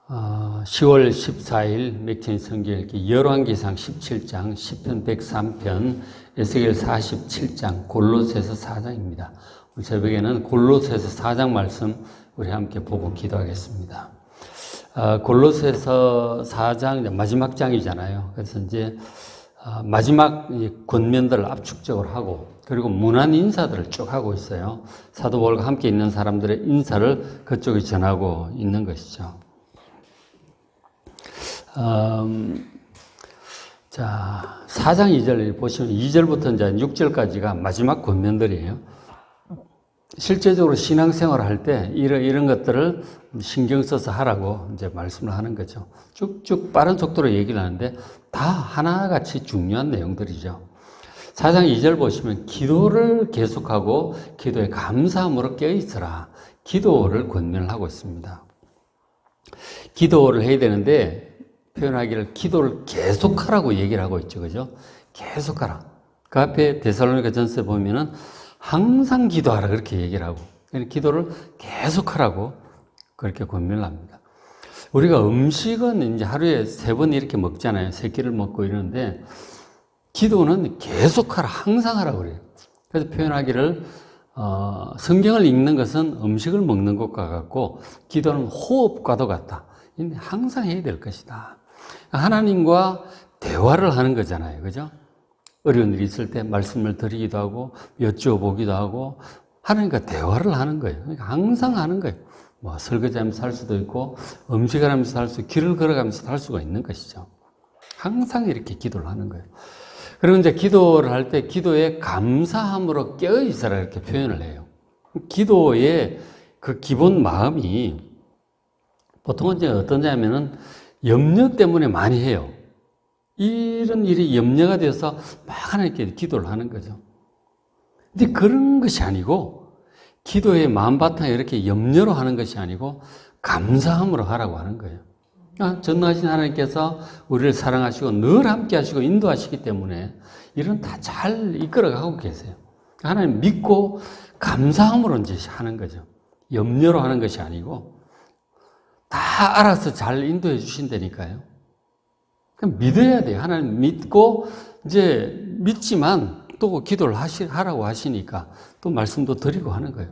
10월 14일 맥체인 성경 읽기 열왕기상 17장, 시편 103편, 에스겔 47장, 골로새서 4장입니다. 오늘 새벽에는 골로새서 4장 말씀 우리 함께 보고 기도하겠습니다. 골로새서 4장 마지막 장이잖아요. 그래서 이제 마지막 권면들을 압축적으로 하고 그리고 문안 인사들을 쭉 하고 있어요. 사도 바울과 함께 있는 사람들의 인사를 그쪽에 전하고 있는 것이죠. 자, 4장 2절 보시면 2절부터 이제 6절까지가 마지막 권면들이에요. 실제적으로 신앙생활을 할 때 이런 것들을 신경 써서 하라고 이제 말씀을 하는 거죠. 쭉쭉 빠른 속도로 얘기를 하는데 다 하나같이 중요한 내용들이죠. 4장 2절 보시면 기도를 계속하고 기도에 감사함으로 깨어있으라. 기도를 권면을 하고 있습니다. 기도를 해야 되는데 표현하기를 기도를 계속하라고 얘기를 하고 있죠. 그죠? 계속하라. 그 앞에 데살로니가전서에 보면은 항상 기도하라 그렇게 얘기를 하고 기도를 계속하라고 그렇게 권면을 합니다. 우리가 음식은 이제 하루에 3번 이렇게 먹잖아요. 3끼를 먹고 이러는데 기도는 계속하라, 항상 하라고 그래요. 그래서 표현하기를 성경을 읽는 것은 음식을 먹는 것과 같고 기도는 호흡과도 같다. 항상 해야 될 것이다. 하나님과 대화를 하는 거잖아요. 그죠? 어려운 일이 있을 때 말씀을 드리기도 하고 여쭈어보기도 하고 하나님과 대화를 하는 거예요. 그러니까 항상 하는 거예요. 뭐 설거지하면서 할 수도 있고 음식을 하면서 할 수, 길을 걸어가면서 할 수가 있는 것이죠. 항상 이렇게 기도를 하는 거예요. 그리고 이제 기도를 할 때 기도에 감사함으로 깨어있어라 이렇게 표현을 해요. 기도의 그 기본 마음이 보통은 이제 어떠냐면은 염려 때문에 많이 해요. 이런 일이 염려가 되어서 막 하나님께 기도를 하는 거죠. 근데 그런 것이 아니고 기도의 마음바탕에 이렇게 염려로 하는 것이 아니고 감사함으로 하라고 하는 거예요. 전능하신 하나님께서 우리를 사랑하시고 늘 함께 하시고 인도하시기 때문에 이런 다 잘 이끌어가고 계세요. 하나님 믿고 감사함으로 이제 하는 거죠. 염려로 하는 것이 아니고 다 알아서 잘 인도해 주신다니까요. 그럼 믿어야 돼요. 하나님 믿고 이제 믿지만 또 기도를 하라고 하시니까 또 말씀도 드리고 하는 거예요.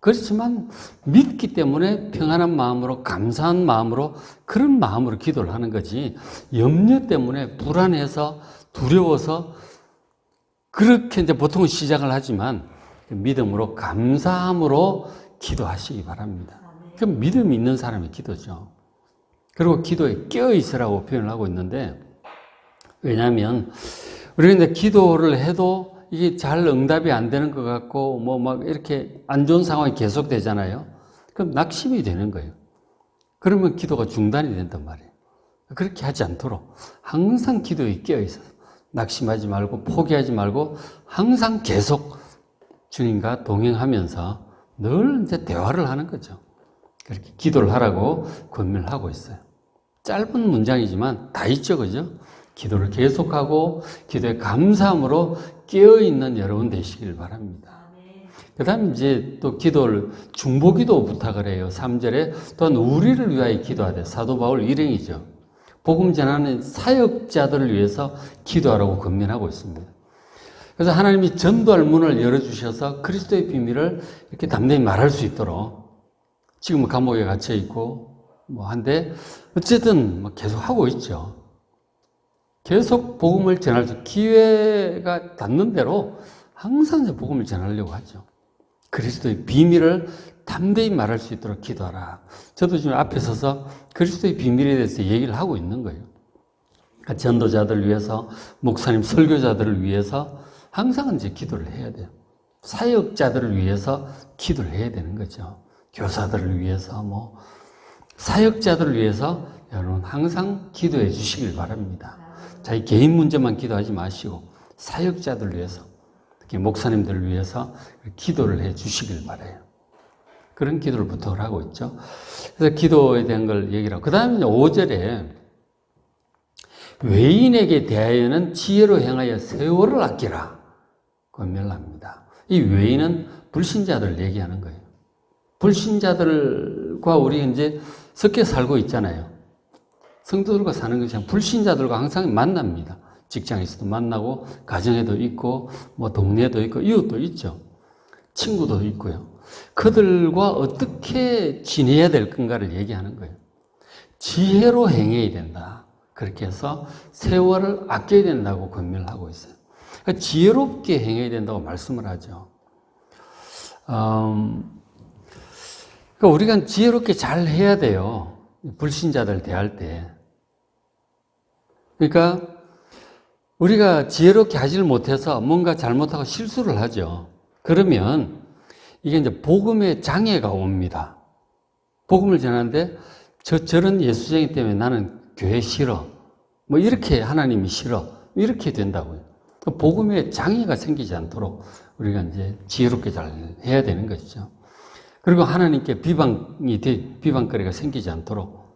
그렇지만 믿기 때문에 평안한 마음으로 감사한 마음으로 그런 마음으로 기도를 하는 거지 염려 때문에 불안해서 두려워서 그렇게 이제 보통은 시작을 하지만 믿음으로 감사함으로 기도하시기 바랍니다. 그 믿음이 있는 사람의 기도죠. 그리고 기도에 깨어있으라고 표현을 하고 있는데 왜냐하면 우리가 이제 기도를 해도 이게 잘 응답이 안 되는 것 같고 뭐 막 이렇게 안 좋은 상황이 계속되잖아요. 그럼 낙심이 되는 거예요. 그러면 기도가 중단이 된단 말이에요. 그렇게 하지 않도록 항상 기도에 깨어있어요. 낙심하지 말고 포기하지 말고 항상 계속 주님과 동행하면서 늘 이제 대화를 하는 거죠. 그렇게 기도를 하라고 권면을 하고 있어요. 짧은 문장이지만 다 있죠, 그죠? 기도를 계속하고 기도에 감사함으로 깨어있는 여러분 되시길 바랍니다. 그 다음에 이제 또 기도를 중보기도 부탁을 해요. 3절에 또한 우리를 위하여 기도하되 사도 바울 일행이죠. 복음 전하는 사역자들을 위해서 기도하라고 권면하고 있습니다. 그래서 하나님이 전도할 문을 열어주셔서 그리스도의 비밀을 이렇게 담대히 말할 수 있도록 지금은 감옥에 갇혀 있고 뭐 한데 어쨌든 계속 하고 있죠. 계속 복음을 전할 수 기회가 닿는 대로 항상 복음을 전하려고 하죠. 그리스도의 비밀을 담대히 말할 수 있도록 기도하라. 저도 지금 앞에 서서 그리스도의 비밀에 대해서 얘기를 하고 있는 거예요. 전도자들을 위해서, 목사님, 설교자들을 위해서 항상 이제 기도를 해야 돼요. 사역자들을 위해서 기도를 해야 되는 거죠. 교사들을 위해서, 사역자들을 위해서 여러분 항상 기도해 주시길 바랍니다. 자기 개인 문제만 기도하지 마시고 사역자들을 위해서, 특히 목사님들을 위해서 기도를 해 주시길 바라요. 그런 기도를 부탁을 하고 있죠. 그래서 기도에 대한 걸 얘기를 하고, 그 다음에 5절에 외인에게 대하여는 지혜로 행하여 세월을 아끼라 권면을 합니다. 이 외인은 불신자들을 얘기하는 거예요. 불신자들과 우리 이제 섞여 살고 있잖아요. 성도들과 사는 것이 아니라 불신자들과 항상 만납니다. 직장에서도 만나고, 가정에도 있고, 뭐 동네도 있고, 이웃도 있죠. 친구도 있고요. 그들과 어떻게 지내야 될 건가를 얘기하는 거예요. 지혜로 행해야 된다. 그렇게 해서 세월을 아껴야 된다고 권면을 하고 있어요. 그러니까 지혜롭게 행해야 된다고 말씀을 하죠. 그러니까 우리가 지혜롭게 잘 해야 돼요. 불신자들 대할 때. 그러니까 우리가 지혜롭게 하지를 못해서 뭔가 잘못하고 실수를 하죠. 그러면 이게 이제 복음의 장애가 옵니다. 복음을 전하는데 저런 예수쟁이 때문에 나는 교회 싫어. 뭐 이렇게 하나님이 싫어. 이렇게 된다고요. 복음의 장애가 생기지 않도록 우리가 이제 지혜롭게 잘 해야 되는 것이죠. 그리고 하나님께 비방거리가 생기지 않도록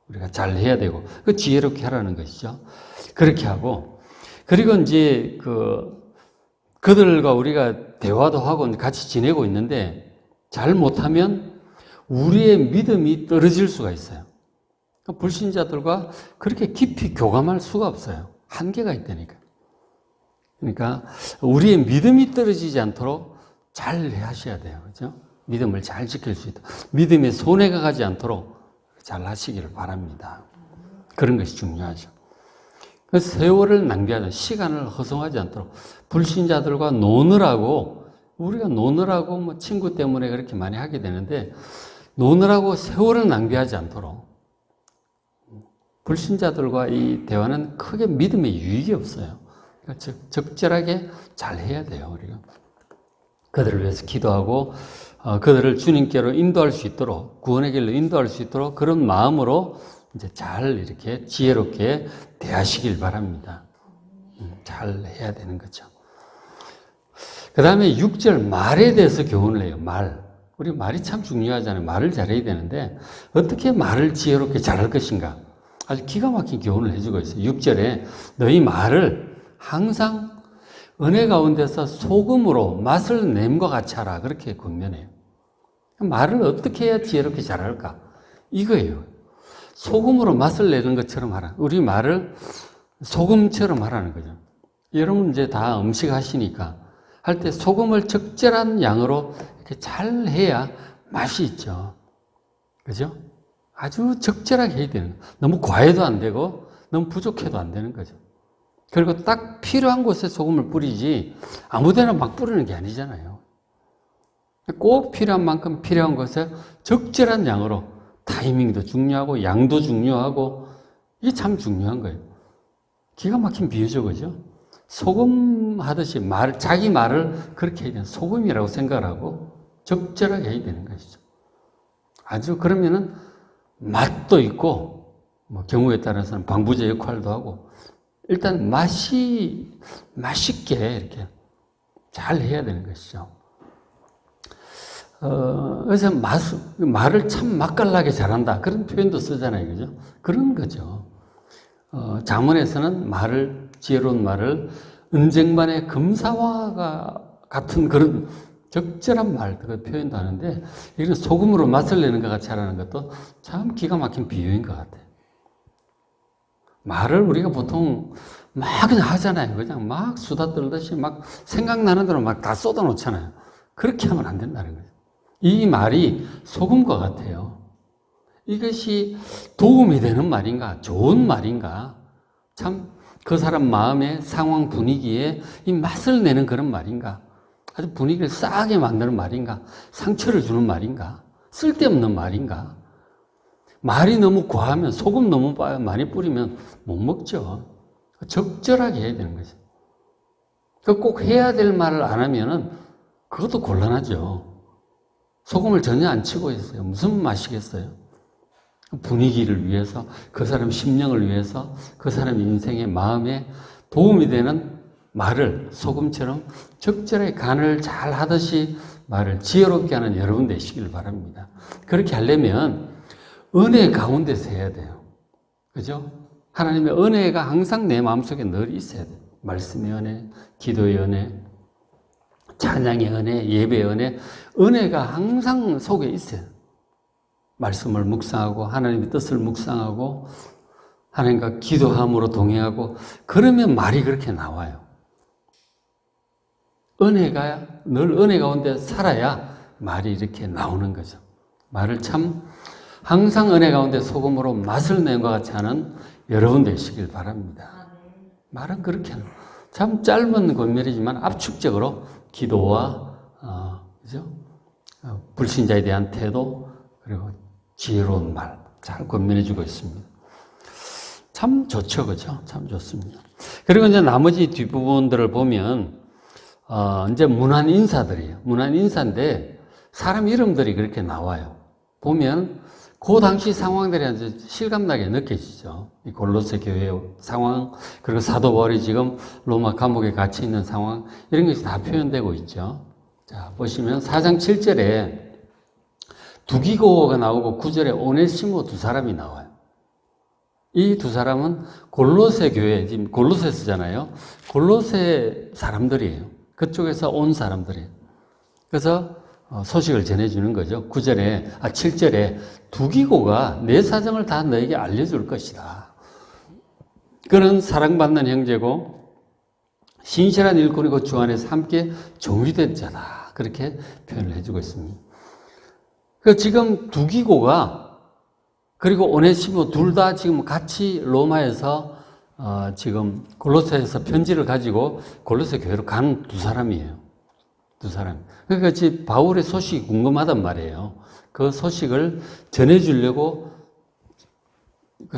우리가 잘 해야 되고, 그 지혜롭게 하라는 것이죠. 그렇게 하고, 그리고 이제 그들과 우리가 대화도 하고 같이 지내고 있는데, 잘 못하면 우리의 믿음이 떨어질 수가 있어요. 불신자들과 그렇게 깊이 교감할 수가 없어요. 한계가 있다니까. 그러니까 우리의 믿음이 떨어지지 않도록 잘 하셔야 돼요. 그죠? 믿음을 잘 지킬 수 있도록, 믿음에 손해가 가지 않도록 잘 하시기를 바랍니다. 그런 것이 중요하죠. 세월을 낭비하는, 시간을 허송하지 않도록, 불신자들과 우리가 노느라고 뭐 친구 때문에 그렇게 많이 하게 되는데, 노느라고 세월을 낭비하지 않도록, 불신자들과 이 대화는 크게 믿음에 유익이 없어요. 그러니까 적절하게 잘 해야 돼요, 우리가. 그들을 위해서 기도하고, 그들을 주님께로 인도할 수 있도록, 구원의 길로 인도할 수 있도록 그런 마음으로 이제 잘 이렇게 지혜롭게 대하시길 바랍니다. 잘 해야 되는 거죠. 그 다음에 6절 말에 대해서 교훈을 해요. 우리 말이 참 중요하잖아요. 말을 잘해야 되는데 어떻게 말을 지혜롭게 잘할 것인가. 아주 기가 막힌 교훈을 해주고 있어요. 6절에 너희 말을 항상 은혜 가운데서 소금으로 맛을 냄과 같이 하라. 그렇게 권면해요. 말을 어떻게 해야 지혜롭게 잘할까? 이거예요. 소금으로 맛을 내는 것처럼 하라. 우리 말을 소금처럼 하라는 거죠. 여러분 이제 다 음식 하시니까 할 때 소금을 적절한 양으로 이렇게 잘 해야 맛이 있죠. 그죠? 아주 적절하게 해야 되는 거예요. 너무 과해도 안 되고 너무 부족해도 안 되는 거죠. 그리고 딱 필요한 곳에 소금을 뿌리지 아무데나 막 뿌리는 게 아니잖아요. 꼭 필요한 만큼 필요한 곳에 적절한 양으로, 타이밍도 중요하고 양도 중요하고, 이게 참 중요한 거예요. 기가 막힌 비유죠, 그죠? 소금 하듯이 자기 말을 그렇게 해야 되는, 소금이라고 생각을 하고 적절하게 해야 되는 것이죠. 아주 그러면은 맛도 있고, 뭐 경우에 따라서는 방부제 역할도 하고, 일단 맛있게 이렇게 잘 해야 되는 것이죠. 그래서 말을 참 맛깔나게 잘한다. 그런 표현도 쓰잖아요. 그죠? 그런 거죠. 잠언에서는 지혜로운 말을 은쟁반의 금사와 같은 그런 적절한 말, 그 표현도 하는데, 이런 소금으로 맛을 내는 것 같이 하라는 것도 참 기가 막힌 비유인 것 같아요. 말을 우리가 보통 막 그냥 하잖아요. 그냥 막 수다 떨듯이 막 생각나는 대로 막 다 쏟아 놓잖아요. 그렇게 하면 안 된다는 거예요. 이 말이 소금과 같아요. 이것이 도움이 되는 말인가, 좋은 말인가, 참 그 사람 마음의 상황 분위기에 이 맛을 내는 그런 말인가, 아주 분위기를 싸하게 만드는 말인가, 상처를 주는 말인가, 쓸데없는 말인가. 말이 너무 과하면, 소금 너무 많이 뿌리면 못 먹죠. 적절하게 해야 되는 거죠. 꼭 해야 될 말을 안 하면은 그것도 곤란하죠. 소금을 전혀 안 치고 있어요. 무슨 맛이겠어요? 분위기를 위해서, 그 사람 심령을 위해서, 그 사람 인생의 마음에 도움이 되는 말을 소금처럼 적절하게 간을 잘 하듯이 말을 지혜롭게 하는 여러분 되시길 바랍니다. 그렇게 하려면 은혜 가운데서 해야 돼요. 그죠? 하나님의 은혜가 항상 내 마음속에 늘 있어야 돼요. 말씀의 은혜, 기도의 은혜, 찬양의 은혜, 예배의 은혜, 은혜가 항상 속에 있어요. 말씀을 묵상하고 하나님의 뜻을 묵상하고 하나님과 기도함으로 동행하고 그러면 말이 그렇게 나와요. 은혜가 늘 은혜 가운데 살아야 말이 이렇게 나오는 거죠. 말을 참 항상 은혜 가운데 소금으로 맛을 낸 것 같이 하는 여러분 되시길 바랍니다. 말은 그렇게 참 짧은 권면이지만 압축적으로 기도와 그죠? 불신자에 대한 태도 그리고 지혜로운 말 잘 권면해주고 있습니다. 참 좋죠, 그죠? 참 좋습니다. 그리고 이제 나머지 뒷부분들을 보면 이제 문안 인사들이에요. 문안 인사인데 사람 이름들이 그렇게 나와요. 보면 그 당시 상황들이 이제 실감나게 느껴지죠. 이 골로새 교회의 상황, 그리고 사도 바울이 지금 로마 감옥에 갇혀 있는 상황, 이런 것이 다 표현되고 있죠. 자, 보시면 4장 7절에 두기고가 나오고 9절에 오네시모 두 사람이 나와요. 이 두 사람은 골로새 교회, 지금 골로새 쓰잖아요. 골로새 사람들이에요. 그쪽에서 온 사람들이에요. 그래서 소식을 전해주는 거죠. 7절에 두기고가 내 사정을 다 너에게 알려줄 것이다. 그는 사랑받는 형제고 신실한 일꾼이고 주 안에서 함께 정의된 자다. 그렇게 표현을 해주고 있습니다. 지금 두기고가 그리고 오네시모 둘 다 지금 같이 로마에서 지금 골로새에서 편지를 가지고 골로새 교회로 간 두 사람이에요. 두 사람. 그러니까 지금 바울의 소식이 궁금하단 말이에요. 그 소식을 전해주려고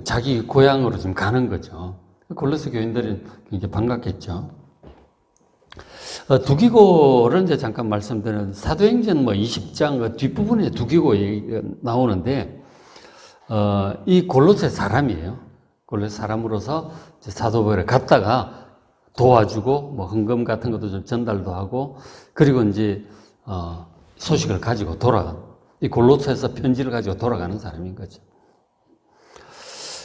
자기 고향으로 지금 가는 거죠. 골로새 교인들은 굉장히 반갑겠죠. 두기고를 이제 잠깐 말씀드리는 사도행전 20장 그 뒷부분에 두기고 나오는데, 이 골로새 사람이에요. 골로새 사람으로서 사도 바울에 갔다가 도와주고, 헌금 같은 것도 좀 전달도 하고, 그리고 이제, 소식을 가지고 이 골로새에서 편지를 가지고 돌아가는 사람인 거죠.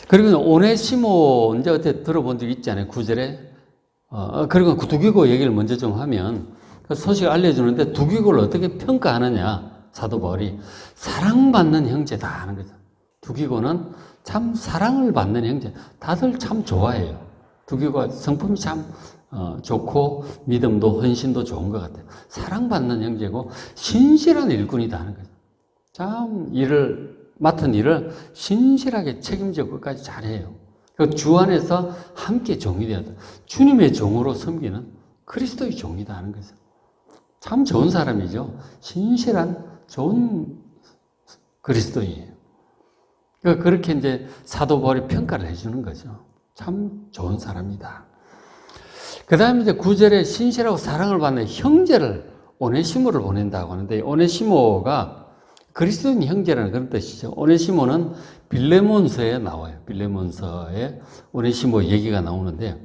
그리고 오네시모, 이제 어떻게 들어본 적 있지 않아요? 9절에. 그리고 두기고 얘기를 먼저 좀 하면, 그 소식을 알려주는데 두기고를 어떻게 평가하느냐, 사도 바울이. 사랑받는 형제다 하는 거죠. 두기고는 참 사랑을 받는 형제. 다들 참 좋아해요. 두기고가 성품이 참 좋고 믿음도 헌신도 좋은 것 같아요. 사랑받는 형제고 신실한 일꾼이다 하는 거죠. 참 맡은 일을 신실하게 책임지고 끝까지 잘해요. 주 안에서 함께 종이 되었다. 주님의 종으로 섬기는 그리스도의 종이다 하는 거죠. 참 좋은 사람이죠. 신실한 좋은 그리스도인이에요. 그렇게 이제 사도 바울이 평가를 해주는 거죠. 참 좋은 사람이다. 그 다음에 이제 9절에 신실하고 사랑을 받는 형제를 오네시모를 보낸다고 하는데, 오네시모가 그리스도인 형제라는 그런 뜻이죠. 오네시모는 빌레몬서에 나와요. 빌레몬서에 오네시모 얘기가 나오는데,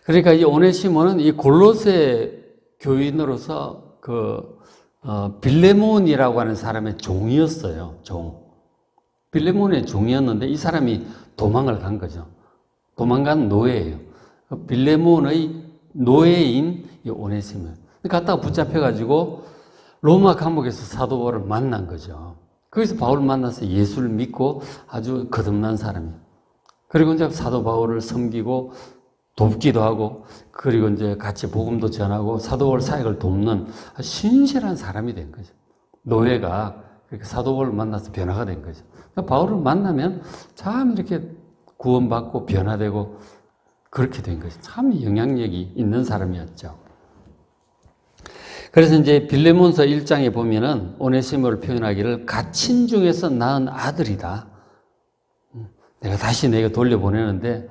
그러니까 이 오네시모는 이 골로새 교인으로서 빌레몬이라고 하는 사람의 종이었어요. 빌레몬의 종이었는데 이 사람이 도망을 간 거죠. 도망간 노예예요. 빌레몬의 노예인 이 오네시모. 갔다가 붙잡혀가지고 로마 감옥에서 사도 바울을 만난 거죠. 거기서 바울을 만나서 예수를 믿고 아주 거듭난 사람이에요. 그리고 이제 사도 바울을 섬기고 돕기도 하고, 그리고 이제 같이 복음도 전하고 사도 바울 사역을 돕는 신실한 사람이 된 거죠. 노예가 그렇게 사도 바울을 만나서 변화가 된 거죠. 그러니까 바울을 만나면 참 이렇게 구원받고 변화되고 그렇게 된 거죠. 참 영향력이 있는 사람이었죠. 그래서 이제 빌레몬서 1장에 보면은 오네시모를 표현하기를 갇힌 중에서 낳은 아들이다. 내가 다시 내가 돌려보내는데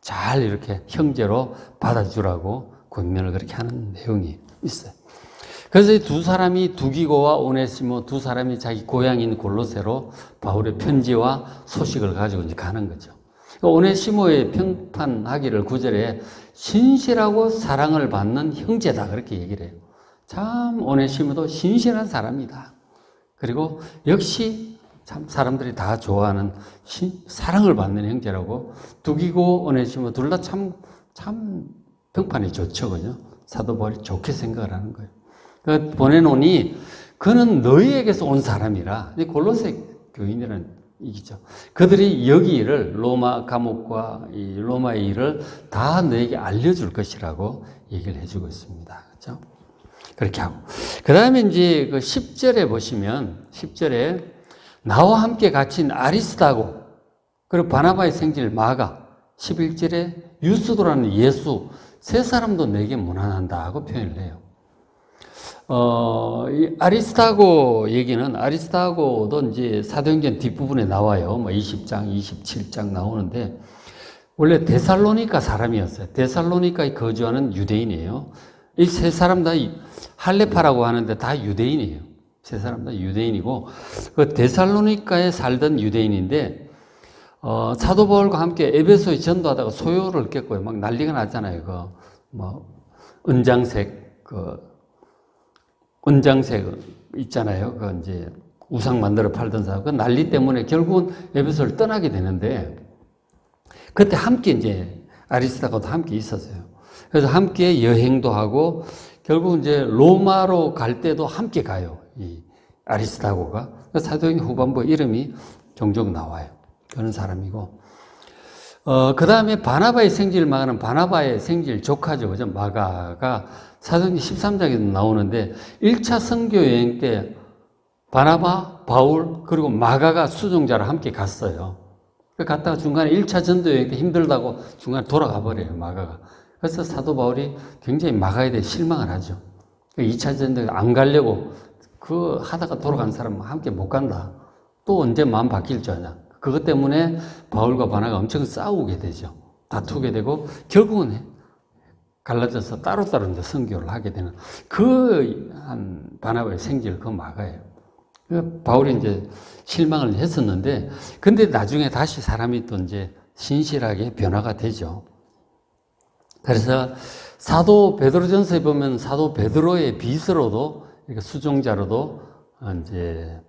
잘 이렇게 형제로 받아주라고 권면을 그렇게 하는 내용이 있어요. 그래서 이 두 사람이 두기고와 오네시모 두 사람이 자기 고향인 골로새로 바울의 편지와 소식을 가지고 이제 가는 거죠. 오네시모의 평판하기를 9절에 신실하고 사랑을 받는 형제다 그렇게 얘기를 해요. 참 오네시모도 신실한 사람이다. 그리고 역시 참 사람들이 다 좋아하는 사랑을 받는 형제라고 두기고 오네시모 둘 다 참 평판이 좋죠. 그죠? 사도 바울이 좋게 생각을 하는 거예요. 보내놓으니 그는 너희에게서 온 사람이라. 골로새 교인이라는 얘기죠. 그들이 여기 일을, 로마 감옥과 이 로마의 일을 다 너에게 알려줄 것이라고 얘기를 해주고 있습니다. 그렇죠? 그렇게 하고. 그 다음에 이제 그 10절에 보시면, 10절에 나와 함께 갇힌 아리스다고, 그리고 바나바의 생질 마가, 11절에 유스도라는 예수, 세 사람도 내게 문안한다 하고 표현을 해요. 이 아리스타고 얘기는, 아리스타고도 이제 사도행전 뒷부분에 나와요. 뭐 20장, 27장 나오는데, 원래 데살로니가 사람이었어요. 데살로니카에 거주하는 유대인이에요. 이 세 사람 다 할레파라고 하는데 다 유대인이에요. 세 사람 다 유대인이고, 그 데살로니카에 살던 유대인인데, 사도 바울과 함께 에베소에 전도하다가 소요를 겪고요. 막 난리가 났잖아요. 은장색 있잖아요. 그 이제 우상 만들어 팔던 사람. 그 난리 때문에 결국은 에베소를 떠나게 되는데, 그때 함께 이제 아리스타고도 함께 있었어요. 그래서 함께 여행도 하고, 결국 이제 로마로 갈 때도 함께 가요. 이 아리스타고가. 사도행전 후반부 이름이 종종 나와요. 그런 사람이고. 그 다음에 바나바의 생질 마가는 바나바의 생질 조카죠. 그죠? 마가가 사도행전 13장에도 나오는데 1차 선교 여행 때 바나바, 바울, 그리고 마가가 수종자로 함께 갔어요. 갔다가 중간에 1차 전도 여행 때 힘들다고 중간에 돌아가 버려요. 마가가. 그래서 사도 바울이 굉장히 마가에 대해 실망을 하죠. 2차 전도 안 가려고 하다가 돌아간 사람은 함께 못 간다. 또 언제 마음 바뀔 줄 아냐. 그것 때문에 바울과 바나가 엄청 싸우게 되죠. 다투게 되고 결국은 갈라져서 따로따로 이제 선교를 하게 되는 한 바나바의 생질 그 마가예요. 바울이 이제 실망을 했었는데, 근데 나중에 다시 사람이 또 이제 신실하게 변화가 되죠. 그래서 사도 베드로전서에 보면 사도 베드로의 빚으로도 이렇게 수종자로도 이제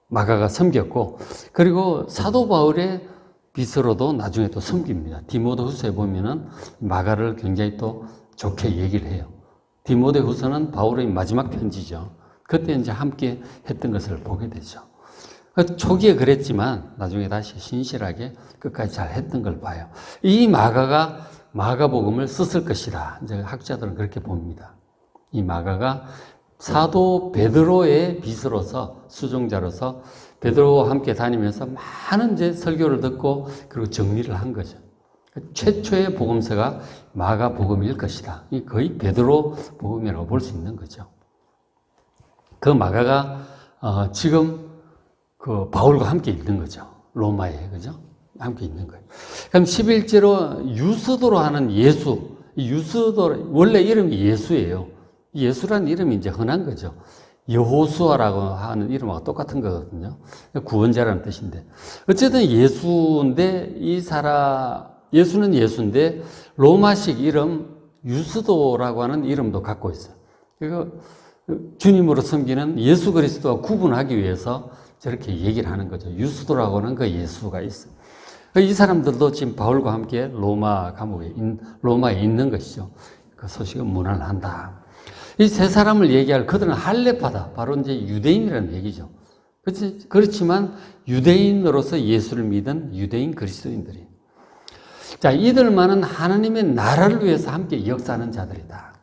마가가 섬겼고, 그리고 사도 바울의 빚으로도 나중에 또 섬깁니다. 디모데후서에 보면은 마가를 굉장히 또 좋게 얘기를 해요. 디모데후서는 바울의 마지막 편지죠. 그때 이제 함께 했던 것을 보게 되죠. 초기에 그랬지만 나중에 다시 신실하게 끝까지 잘 했던 걸 봐요. 이 마가가 마가복음을 썼을 것이다. 이제 학자들은 그렇게 봅니다. 이 마가가 사도 베드로의 빚으로서, 수종자로서 베드로와 함께 다니면서 많은 이제 설교를 듣고 그리고 정리를 한 거죠. 최초의 복음서가 마가복음일 것이다. 거의 베드로 복음이라고 볼 수 있는 거죠. 그 마가가 지금 그 바울과 함께 있는 거죠. 로마에, 그죠? 함께 있는 거예요. 그럼 11제로 유스도로 하는 예수, 유스도 원래 이름이 예수예요. 예수라는 이름이 이제 흔한 거죠. 여호수아라고 하는 이름하고 똑같은 거거든요. 구원자라는 뜻인데. 어쨌든 예수인데, 예수는 예수인데, 로마식 이름, 유스도라고 하는 이름도 갖고 있어요. 그리고 주님으로 섬기는 예수 그리스도와 구분하기 위해서 저렇게 얘기를 하는 거죠. 유스도라고 하는 그 예수가 있어요. 이 사람들도 지금 바울과 함께 로마에 있는 것이죠. 그 소식은 무난한다. 이 세 사람을 얘기할 그들은 할레파다. 바로 이제 유대인이라는 얘기죠. 그렇지만 유대인으로서 예수를 믿은 유대인 그리스도인들이. 자, 이들만은 하나님의 나라를 위해서 함께 역사하는 자들이다.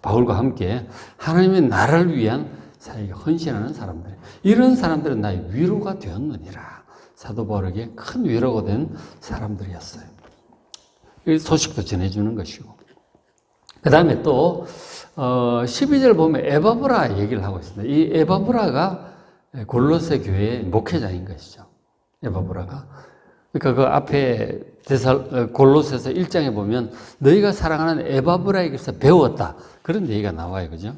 바울과 함께 하나님의 나라를 위한 사역에 헌신하는 사람들. 이런 사람들은 나의 위로가 되었느니라. 사도 바울에게 큰 위로가 된 사람들이었어요. 이 소식도 전해주는 것이고. 그 다음에 또 12절 보면 에바브라 얘기를 하고 있습니다. 이 에바브라가 골로새 교회의 목회자인 것이죠. 에바브라가. 그러니까 그 앞에 골로새서 1장에 보면 너희가 사랑하는 에바브라에게서 배웠다. 그런 얘기가 나와요. 그죠?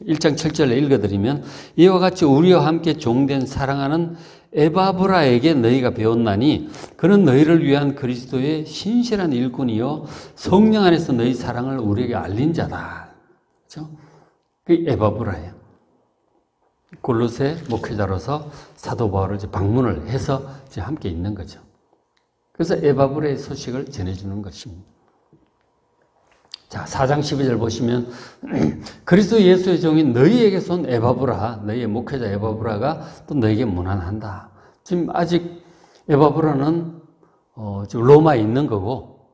1장 7절에 읽어드리면 이와 같이 우리와 함께 종된 사랑하는 에바브라에게 너희가 배웠나니 그는 너희를 위한 그리스도의 신실한 일꾼이요 성령 안에서 너희 사랑을 우리에게 알린 자다. 그렇죠? 그 에바브라예요. 골로새 목회자로서 사도 바울을 이제 방문을 해서 이제 함께 있는 거죠. 그래서 에바브라의 소식을 전해주는 것입니다. 자, 4장 12절 보시면 그리스도 예수의 종인 너희에게서 온 에바브라, 너희의 목회자 에바브라가 또 너희에게 문안한다. 지금 아직 에바브라는 지금 로마에 있는 거고,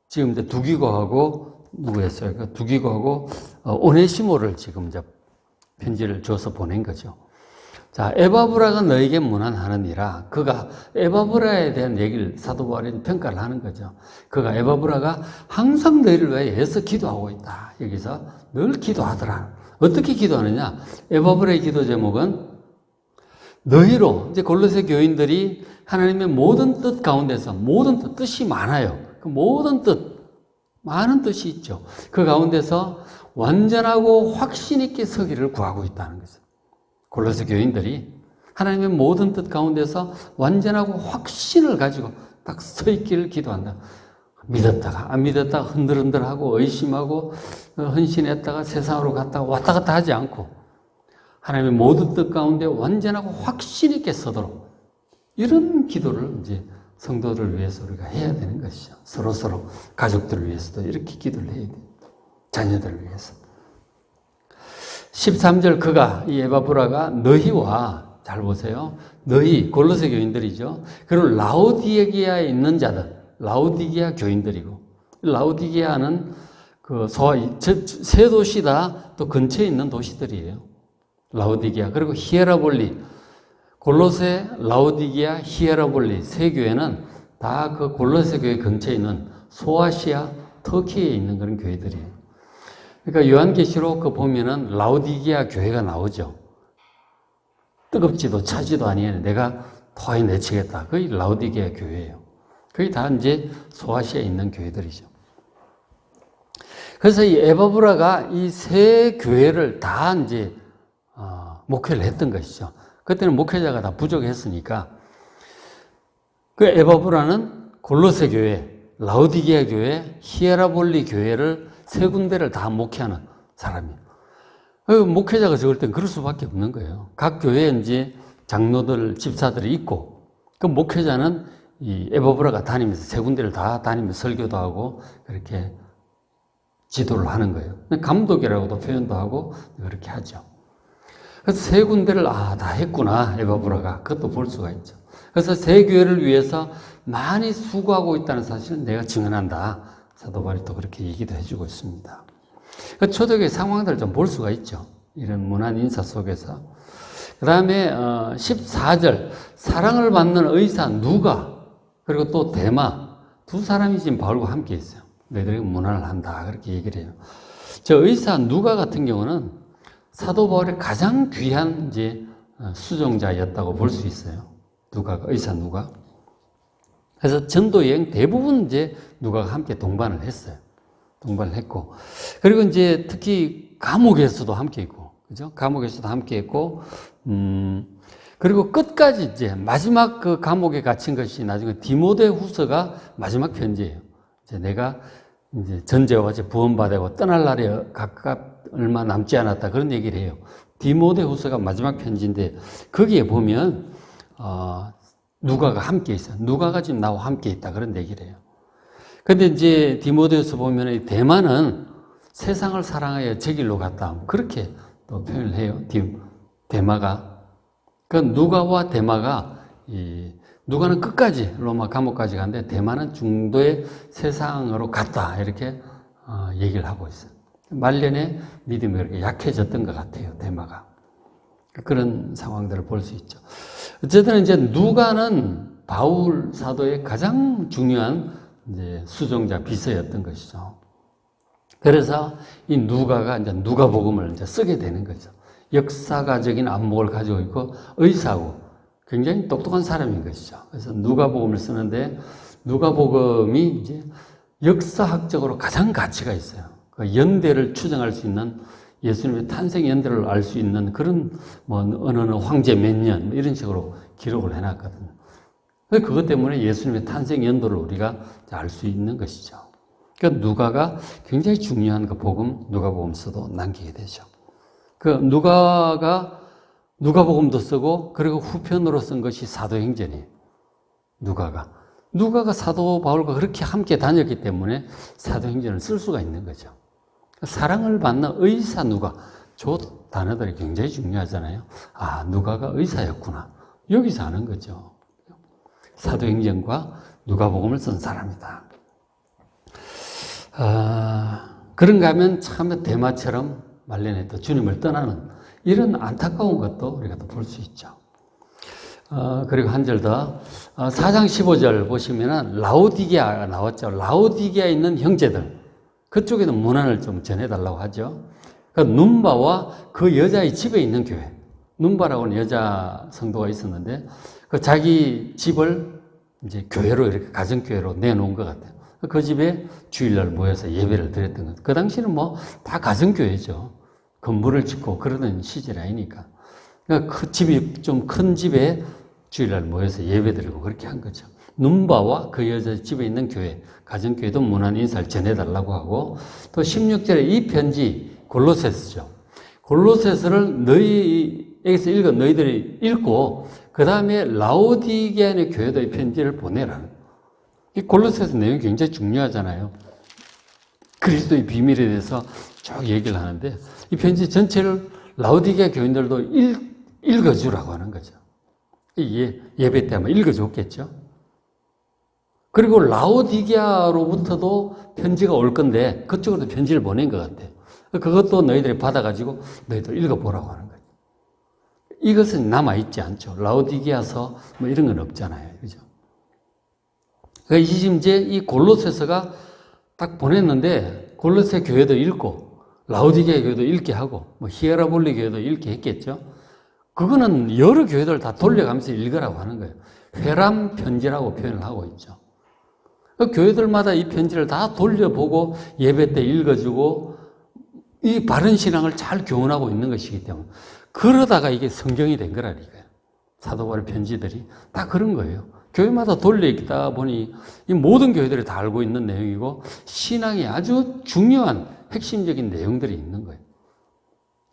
지금 이제 두기고하고 누구였어요? 그 두기고하고 오네시모를 지금 이제 편지를 줘서 보낸 거죠. 자, 에바브라가 너에게 문안하느니라. 그가 에바브라에 대한 얘기를 사도 바울이 평가를 하는 거죠. 그가 에바브라가 항상 너희를 위해 애써 기도하고 있다. 여기서 늘 기도하더라. 어떻게 기도하느냐? 에바브라의 기도 제목은 너희로, 이제 골로새 교인들이 하나님의 모든 뜻 가운데서 모든 뜻이 많아요. 그 모든 뜻, 많은 뜻이 있죠. 그 가운데서 완전하고 확신 있게 서기를 구하고 있다는 거죠. 골로새 교인들이 하나님의 모든 뜻 가운데서 완전하고 확신을 가지고 딱 서 있기를 기도한다. 믿었다가 안 믿었다가 흔들흔들하고 의심하고 헌신했다가 세상으로 갔다가 왔다 갔다 하지 않고 하나님의 모든 뜻 가운데 완전하고 확신 있게 서도록 이런 기도를 이제 성도들을 위해서 우리가 해야 되는 것이죠. 서로 가족들을 위해서도 이렇게 기도를 해야 돼요. 자녀들을 위해서. 13절 그가 이 에바브라가 너희와 잘 보세요. 너희 골로새 교인들이죠. 그리고 라오디게아에 있는 자들, 라오디게아 교인들이고 라오디게아는 그 세 도시다 또 근처에 있는 도시들이에요. 라오디게아 그리고 히에라볼리, 골로새, 라오디게아, 히에라볼리 세 교회는 다 그 골로새 교회 근처에 있는 소아시아, 터키에 있는 그런 교회들이에요. 그러니까 요한계시록 그 보면은 라오디게아 교회가 나오죠. 뜨겁지도 차지도 아니하는 내가 더하게 내치겠다. 그게 라오디게아 교회예요. 그게 다 이제 소아시아에 있는 교회들이죠. 그래서 이 에바브라가 이 세 교회를 다 이제 목회를 했던 것이죠. 그때는 목회자가 다 부족했으니까 그 에바브라는 골로새 교회, 라오디게아 교회, 히에라볼리 교회를 세 군데를 다 목회하는 사람이에요. 목회자가 적을 땐 그럴 수밖에 없는 거예요. 각 교회에 이제 장로들, 집사들이 있고, 그 목회자는 이 에바브라가 다니면서 세 군데를 다 다니면서 설교도 하고, 그렇게 지도를 하는 거예요. 감독이라고도 표현도 하고, 그렇게 하죠. 그래서 세 군데를, 다 했구나, 에바브라가. 그것도 볼 수가 있죠. 그래서 세 교회를 위해서 많이 수고하고 있다는 사실은 내가 증언한다. 사도 바울이 또 그렇게 얘기도 해주고 있습니다. 초대교회 상황들을 좀 볼 수가 있죠. 이런 문안 인사 속에서. 그 다음에 14절 사랑을 받는 의사 누가 그리고 또 데마 두 사람이 지금 바울과 함께 있어요. 너희들에게 문안을 한다 그렇게 얘기를 해요. 저 의사 누가 같은 경우는 사도 바울의 가장 귀한 이제 수종자였다고 볼 수 있어요. 의사 누가. 그래서 전도 여행 대부분 이제 누가가 함께 동반을 했어요. 동반을 했고. 그리고 이제 특히 감옥에서도 함께 있고, 그죠? 감옥에서도 함께 했고, 그리고 끝까지 이제 마지막 그 감옥에 갇힌 것이 나중에 디모데 후서가 마지막 편지예요. 이제 내가 이제 전제와 같이 구원받고 떠날 날이 얼마 남지 않았다. 그런 얘기를 해요. 디모데 후서가 마지막 편지인데, 거기에 보면, 누가가 함께 있어요. 누가가 지금 나와 함께 있다. 그런 얘기를 해요. 근데 이제 디모데후서 보면 데마는 세상을 사랑하여 저 길로 갔다. 그렇게 또 표현을 해요. 데마가. 그 누가와 데마가, 누가는 끝까지 로마 감옥까지 갔는데 데마는 중도의 세상으로 갔다. 이렇게 얘기를 하고 있어요. 말년에 믿음이 이렇게 약해졌던 것 같아요. 데마가. 그런 상황들을 볼 수 있죠. 어쨌든 이제 누가는 바울 사도의 가장 중요한 이제 수종자 비서였던 것이죠. 그래서 이 누가가 이제 누가복음을 이제 쓰게 되는 거죠. 역사가적인 안목을 가지고 있고 의사고 굉장히 똑똑한 사람인 것이죠. 그래서 누가복음을 쓰는데 누가복음이 이제 역사학적으로 가장 가치가 있어요. 그 연대를 추정할 수 있는 예수님의 탄생 연대를 알 수 있는 그런 어느 황제 몇 년 이런 식으로 기록을 해놨거든요. 그것 때문에 예수님의 탄생 연도를 우리가 알 수 있는 것이죠. 그러니까 누가가 굉장히 중요한 그 복음, 누가복음서도 남기게 되죠. 그 누가복음도 쓰고 그리고 후편으로 쓴 것이 사도행전이에요. 누가가. 누가가 사도 바울과 그렇게 함께 다녔기 때문에 사도행전을 쓸 수가 있는 거죠. 사랑을 받는 의사 누가, 저 단어들이 굉장히 중요하잖아요. 아, 누가가 의사였구나. 여기서 아는 거죠. 사도행전과 누가복음을 쓴 사람이다. 그런가 하면 참 대마처럼 말년에 또 주님을 떠나는 이런 안타까운 것도 우리가 또 볼 수 있죠. 그리고 한 절 더, 4장 15절 보시면은 라오디게아가 나왔죠. 라오디게아에 있는 형제들, 그쪽에도 문안을 좀 전해달라고 하죠. 그 눈바와 그 여자의 집에 있는 교회, 눈바라고는 여자 성도가 있었는데, 그 자기 집을 이제 교회로 이렇게 가정교회로 내놓은 것 같아요. 그 집에 주일날 모여서 예배를 드렸던 것. 그 당시는 뭐 다 가정교회죠. 건물을 짓고 그러던 시절이 아니니까. 그러니까 그 집이 좀 큰 집에 주일날 모여서 예배드리고 그렇게 한 거죠. 눈바와 그 여자 집에 있는 교회, 가정교회도 문안 인사를 전해달라고 하고, 또 16절에 이 편지 골로새서죠. 골로새서를 너희에게서 읽어 너희들이 읽고 그 다음에 라오디게아의 교회도 이 편지를 보내라는. 이 골로새서 내용이 굉장히 중요하잖아요. 그리스도의 비밀에 대해서 쭉 얘기를 하는데 이 편지 전체를 라오디게아 교인들도 읽어주라고 하는 거죠. 예배 때 아마 읽어줬겠죠. 그리고 라오디게아로부터도 편지가 올 건데 그쪽으로도 편지를 보낸 것 같아요. 그것도 너희들이 받아가지고 너희들 읽어보라고 하는 거죠. 이것은 남아있지 않죠. 라오디게아서 뭐 이런 건 없잖아요. 그죠? 그러니까 이제 이 골로새서가 딱 보냈는데 골로새 교회도 읽고 라오디게아 교회도 읽게 하고 뭐 히에라볼리 교회도 읽게 했겠죠. 그거는 여러 교회들 다 돌려가면서 읽으라고 하는 거예요. 회람 편지라고 표현을 하고 있죠. 그 교회들마다 이 편지를 다 돌려보고 예배 때 읽어주고 이 바른 신앙을 잘 교훈하고 있는 것이기 때문에 그러다가 이게 성경이 된 거라니까요. 사도 바울 편지들이 다 그런 거예요. 교회마다 돌려 읽다 보니 이 모든 교회들이 다 알고 있는 내용이고 신앙에 아주 중요한 핵심적인 내용들이 있는 거예요.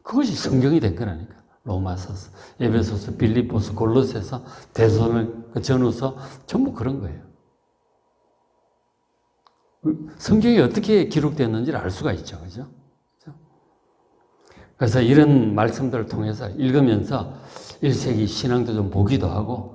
그것이 성경이 된 거라니까. 로마서서, 에베소서, 빌립보서, 골로새서, 데살로니가 전후서 전부 그런 거예요. 성경이 어떻게 기록되었는지를 알 수가 있죠. 그죠? 그래서 이런 말씀들을 통해서 읽으면서 1세기 신앙도 좀 보기도 하고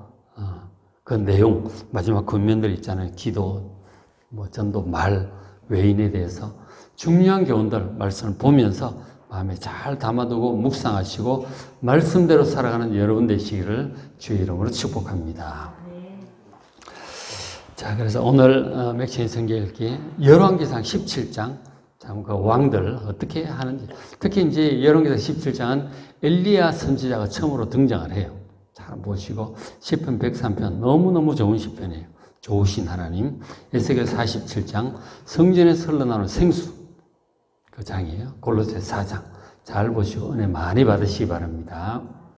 그 내용, 마지막 권면들 있잖아요. 기도, 뭐 전도, 말, 외인에 대해서 중요한 교훈들 말씀을 보면서 마음에 잘 담아두고 묵상하시고 말씀대로 살아가는 여러분 되시기를 주의 이름으로 축복합니다. 자, 그래서 오늘 맥시인 성경 읽기 열왕기상 17장 참 그 왕들 어떻게 하는지, 특히 이제 열왕기상 17장은 엘리야 선지자가 처음으로 등장을 해요. 잘 보시고 시편 103편 너무너무 좋은 시편이에요. 좋으신 하나님. 에스겔 47장 성전에서 흘러나오는 생수 그 장이에요. 골로새 4장 잘 보시고 은혜 많이 받으시기 바랍니다.